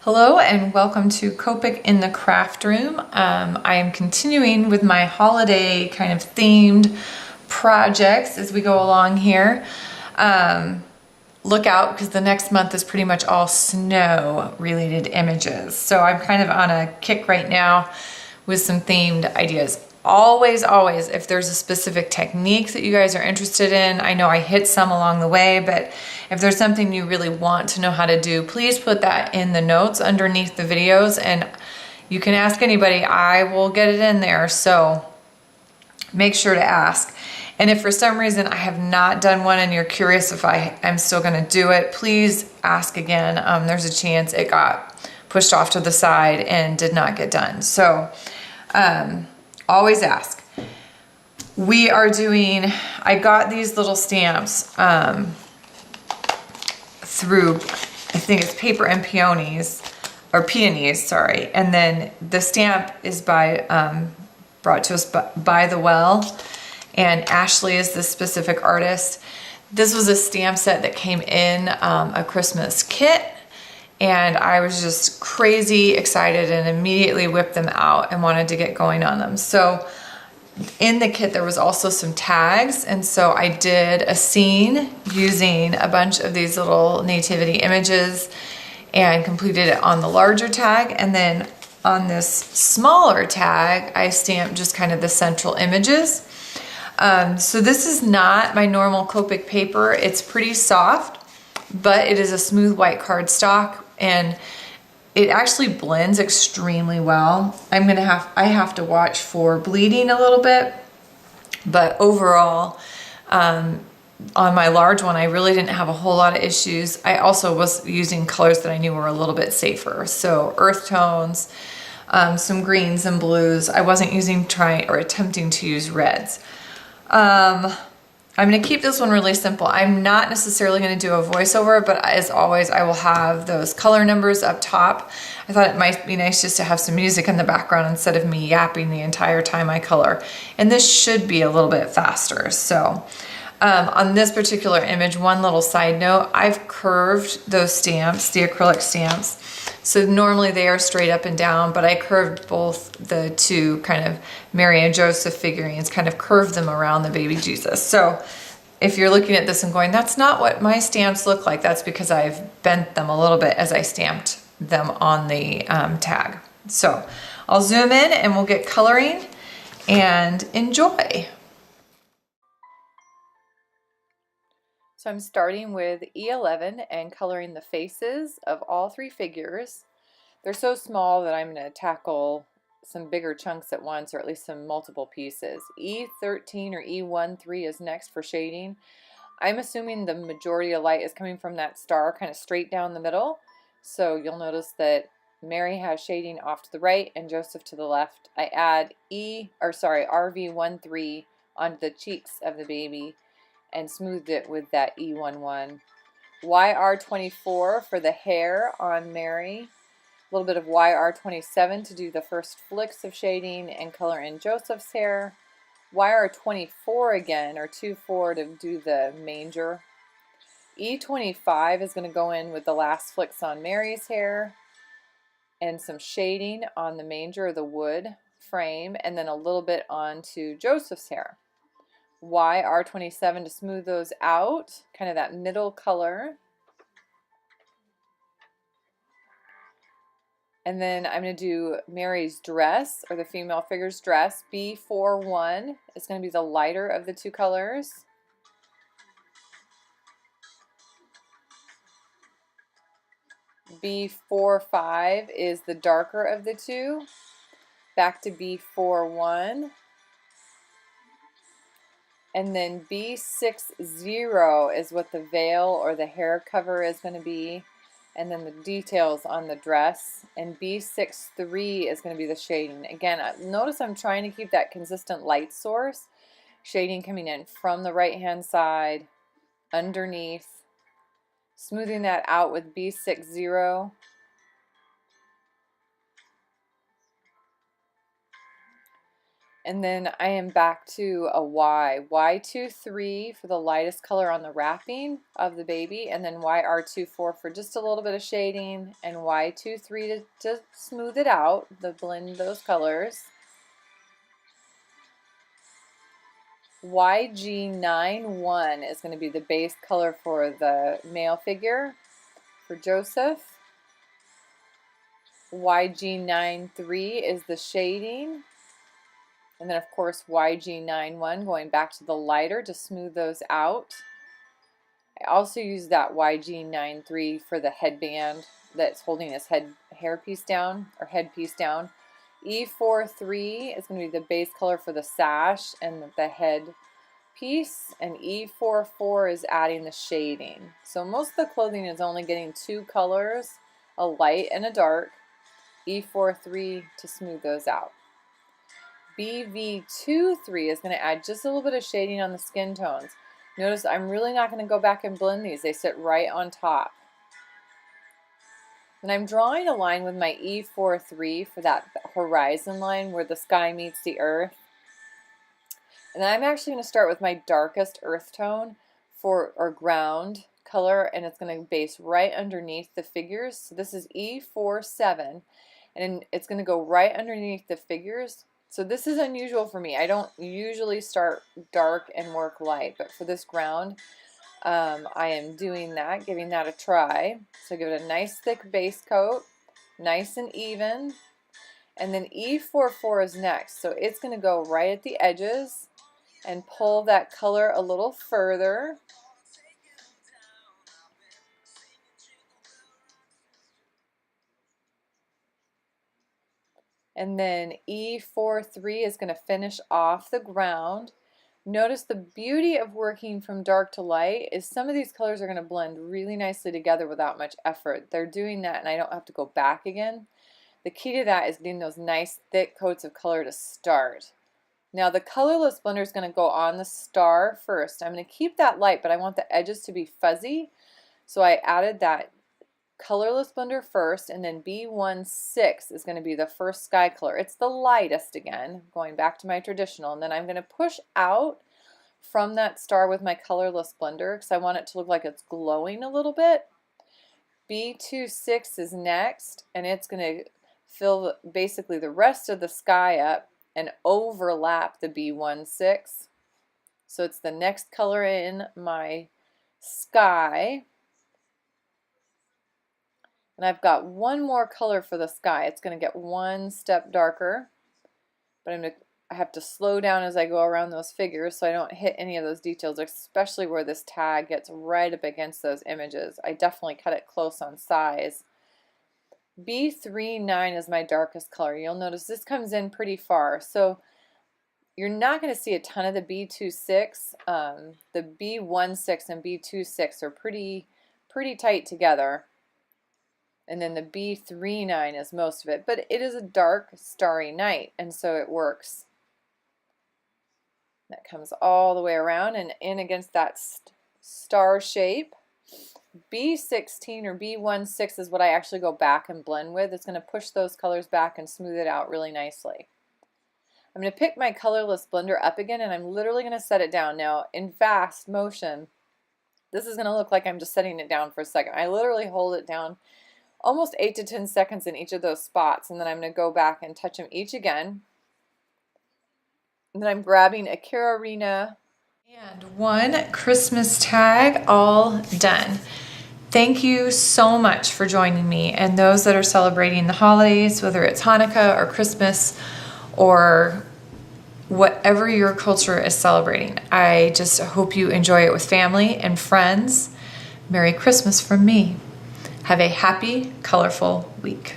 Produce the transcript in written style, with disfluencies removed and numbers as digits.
Hello and welcome to Copic in the craft room. I am continuing with my holiday kind of themed projects as we go along here. Look out because the next month is pretty much all snow related images. So I'm kind of on a kick right now with some themed ideas. Always, if there's a specific technique that you guys are interested in, I know I hit some along the way, but if there's something you really want to know how to do, please put that in the notes underneath the videos and you can ask anybody. I will get it in there, so make sure to ask. And if for some reason I have not done one and you're curious if I'm still gonna do it, please ask again. There's a chance it got pushed off to the side and did not get done. So, always ask. We are doing, I got these little stamps through, I think it's Paper and Peonies, or Peonies, sorry. And then the stamp is by, brought to us by The Well, and Ashley is the specific artist. This was a stamp set that came in a Christmas kit, and I was just crazy excited and immediately whipped them out and wanted to get going on them. So in the kit there was also some tags, and so I did a scene using a bunch of these little nativity images and completed it on the larger tag, and then on this smaller tag I stamped just kind of the central images. So this is not my normal Copic paper. It's pretty soft, but it is a smooth white cardstock and it actually blends extremely well. I have to watch for bleeding a little bit, but overall, on my large one, I really didn't have a whole lot of issues. I also was using colors that I knew were a little bit safer. So earth tones, some greens and blues. I wasn't attempting to use reds. I'm going to keep this one really simple. I'm not necessarily going to do a voiceover, but as always, I will have those color numbers up top. I thought it might be nice just to have some music in the background instead of me yapping the entire time I color. And this should be a little bit faster. So on this particular image, one little side note, I've curved those stamps, the acrylic stamps. So normally they are straight up and down, but I curved both the two kind of Mary and Joseph figurines, kind of curved them around the baby Jesus. So if you're looking at this and going, that's not what my stamps look like, that's because I've bent them a little bit as I stamped them on the tag. So I'll zoom in and we'll get coloring and enjoy. So I'm starting with E11 and coloring the faces of all three figures. They're so small that I'm going to tackle some bigger chunks at once, or at least some multiple pieces. E13 or E13 is next for shading. I'm assuming the majority of light is coming from that star kind of straight down the middle. So you'll notice that Mary has shading off to the right and Joseph to the left. I add RV13 onto the cheeks of the baby and smoothed it with that E11. YR24 for the hair on Mary. A little bit of YR27 to do the first flicks of shading and color in Joseph's hair. YR24 again, or 24 to do the manger. E25 is going to go in with the last flicks on Mary's hair and some shading on the manger, the wood frame, and then a little bit onto Joseph's hair. YR27 to smooth those out, kind of that middle color. And then I'm going to do Mary's dress, or the female figure's dress. B41 is going to be the lighter of the two colors. B45 is the darker of the two. Back to B41. And then B60 is what the veil or the hair cover is going to be. And then the details on the dress. And B63 is going to be the shading. Again, notice I'm trying to keep that consistent light source. Shading coming in from the right hand side, underneath. Smoothing that out with B60. And then I am back to a Y23 for the lightest color on the wrapping of the baby, and then YR24 for just a little bit of shading, and Y23 to smooth it out, blend those colors. YG91 is going to be the base color for the male figure for Joseph. YG93 is the shading. And then of course YG91 going back to the lighter to smooth those out. I also use that YG93 for the headband that's holding his headpiece down. E43 is going to be the base color for the sash and the head piece, and E44 is adding the shading. So most of the clothing is only getting two colors, a light and a dark. E43 to smooth those out. BV23 is going to add just a little bit of shading on the skin tones. Notice I'm really not going to go back and blend these. They sit right on top. And I'm drawing a line with my E43 for that horizon line where the sky meets the earth. And I'm actually going to start with my darkest earth tone or ground color, and it's going to base right underneath the figures. So this is E47, and it's going to go right underneath the figures. So this is unusual for me. I don't usually start dark and work light, but for this ground, I am doing that, giving that a try. So give it a nice thick base coat, nice and even. And then E44 is next. So it's going to go right at the edges and pull that color a little further. And then E43 is going to finish off the ground. Notice the beauty of working from dark to light is some of these colors are going to blend really nicely together without much effort. They're doing that and I don't have to go back again. The key to that is getting those nice thick coats of color to start. Now the colorless blender is going to go on the star first. I'm going to keep that light, but I want the edges to be fuzzy. So I added that colorless blender first, and then B16 is going to be the first sky color. It's the lightest again, going back to my traditional, and then I'm going to push out from that star with my colorless blender because I want it to look like it's glowing a little bit. B26 is next, and it's going to fill basically the rest of the sky up and overlap the B16. So it's the next color in my sky. And I've got one more color for the sky. It's going to get one step darker, but I have to slow down as I go around those figures so I don't hit any of those details, especially where this tag gets right up against those images. I definitely cut it close on size. B39 is my darkest color. You'll notice this comes in pretty far, so you're not going to see a ton of the B26. The B16 and B26 are pretty tight together. And then the B39 is most of it, but it is a dark, starry night, and so it works. That comes all the way around and in against that star shape. B16 or B16 is what I actually go back and blend with. It's going to push those colors back and smooth it out really nicely. I'm going to pick my colorless blender up again, and I'm literally going to set it down. Now, in fast motion, this is going to look like I'm just setting it down for a second. I literally hold it down almost 8 to 10 seconds in each of those spots, and then I'm going to go back and touch them each again. And then I'm grabbing a Carolina and one Christmas tag, all done. Thank you so much for joining me, and those that are celebrating the holidays, whether it's Hanukkah or Christmas or whatever your culture is celebrating. I just hope you enjoy it with family and friends. Merry Christmas from me. Have a happy, colorful week.